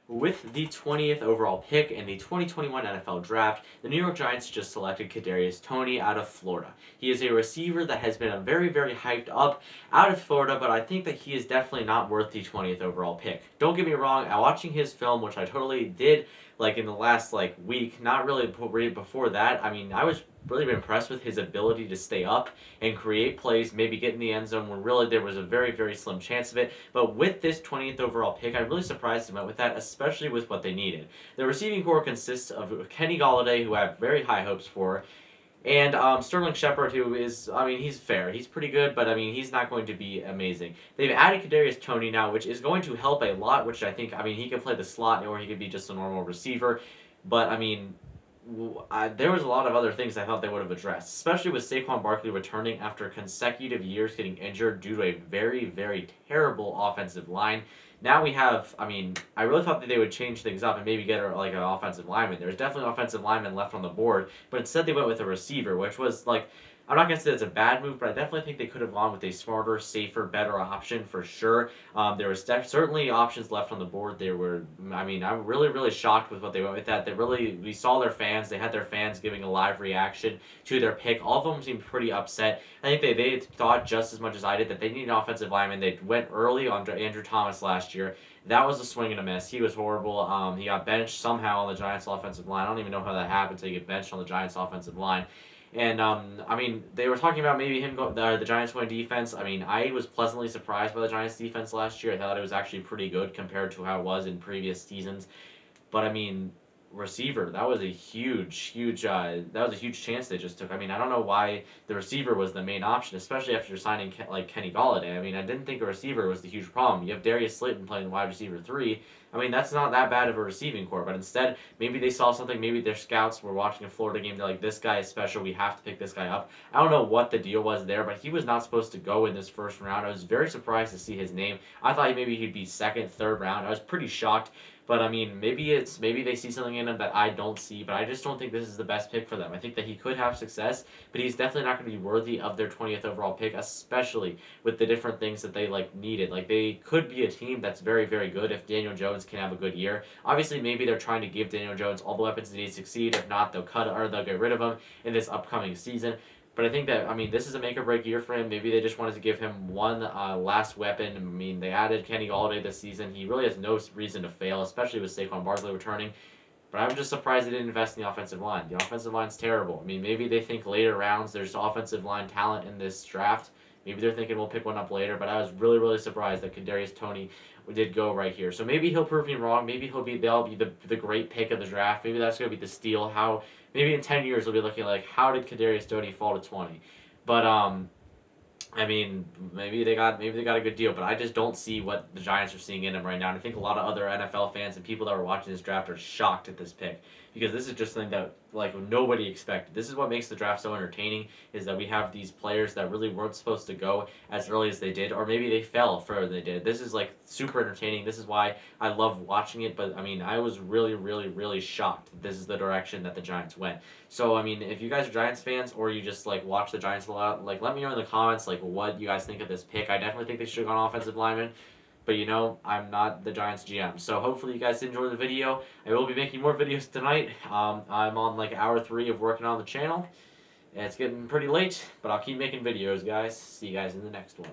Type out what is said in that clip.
With the 20th overall pick in the 2021 NFL Draft, the New York Giants just selected KADARIUS Toney out of Florida. He is a receiver that has been very, very hyped up out of Florida, but I think that he is definitely not worth the 20th overall pick. Don't get me wrong, watching his film, which I totally did like in the last week, not really before that. I mean, I was really impressed with his ability to stay up and create plays, maybe get in the end zone when really there was a very, very slim chance of it. But with this 20th overall pick, I'm really surprised they went with that, especially with what they needed. The receiving core consists of Kenny Golladay, who I have very high hopes for, and Sterling Shepard, who is, I mean, he's fair. He's pretty good, but I mean, he's not going to be amazing. They've added KADARIUS Toney now, which is going to help a lot, which I think, I mean, he can play the slot or he could be just a normal receiver. But, I mean, there was a lot of other things I thought they would have addressed, especially with Saquon Barkley returning after consecutive years getting injured due to a very, very terrible offensive line. Now we have, I mean, I really thought that they would change things up and maybe get an offensive lineman. There's definitely an offensive lineman left on the board, but instead they went with a receiver, which was I'm not going to say it's a bad move, but I definitely think they could have gone with a smarter, safer, better option for sure. There was certainly options left on the board. I mean, I'm really, really shocked with what they went with that. We saw their fans. They had their fans giving a live reaction to their pick. All of them seemed pretty upset. I think they thought just as much as I did that they need an offensive lineman. They went early on Andrew Thomas last year. That was a swing and a miss. He was horrible. He got benched somehow on the Giants' offensive line. I don't even know how that happened until you get benched on the Giants' offensive line. And, I mean, they were talking about maybe the Giants going defense. I mean, I was pleasantly surprised by the Giants defense last year. I thought it was actually pretty good compared to how it was in previous seasons. But, I mean, receiver, that was a huge chance they just took. I mean, I don't know why the receiver was the main option, especially after signing Kenny Golladay. I mean, I didn't think a receiver was the huge problem. You have Darius Slayton playing wide receiver 3. I mean, that's not that bad of a receiving core, but instead, maybe they saw something. Maybe their scouts were watching a Florida game. They're like, this guy is special. We have to pick this guy up. I don't know what the deal was there, but he was not supposed to go in this first round. I was very surprised to see his name. I thought maybe he'd be second, third round. I was pretty shocked. But I mean, maybe they see something in him that I don't see, but I just don't think this is the best pick for them. I think that he could have success, but he's definitely not going to be worthy of their 20th overall pick, especially with the different things that they needed. They could be a team that's very, very good if Daniel Jones can have a good year. Obviously, maybe they're trying to give Daniel Jones all the weapons that he needs to succeed. If not, they'll get rid of him in this upcoming season. But I think that, I mean, this is a make-or-break year for him. Maybe they just wanted to give him one last weapon. I mean, they added Kenny Golladay this season. He really has no reason to fail, especially with Saquon Barkley returning. But I'm just surprised they didn't invest in the offensive line. The offensive line's terrible. I mean, maybe they think later rounds there's offensive line talent in this draft. Maybe they're thinking we'll pick one up later, but I was really, really surprised that KADARIUS Toney did go right here. So maybe he'll prove me wrong. Maybe they'll be the great pick of the draft. Maybe that's going to be the steal. Maybe in 10 years we'll be looking like, how did KADARIUS Toney fall to 20? But I mean, maybe they got a good deal, but I just don't see what the Giants are seeing in him right now. And I think a lot of other NFL fans and people that were watching this draft are shocked at this pick, because this is just something that nobody expected. This is what makes the draft so entertaining, is that we have these players that really weren't supposed to go as early as they did, or maybe they fell further than they did. This is super entertaining. This is why I love watching it. But I mean, I was really, really, really shocked that this is the direction that the Giants went. So I mean, if you guys are Giants fans, or you just watch the Giants a lot, let me know in the comments what you guys think of this pick. I definitely think they should have gone offensive lineman. But I'm not the Giants GM. So hopefully you guys enjoyed the video. I will be making more videos tonight. I'm on hour 3 of working on the channel. It's getting pretty late, but I'll keep making videos, guys. See you guys in the next one.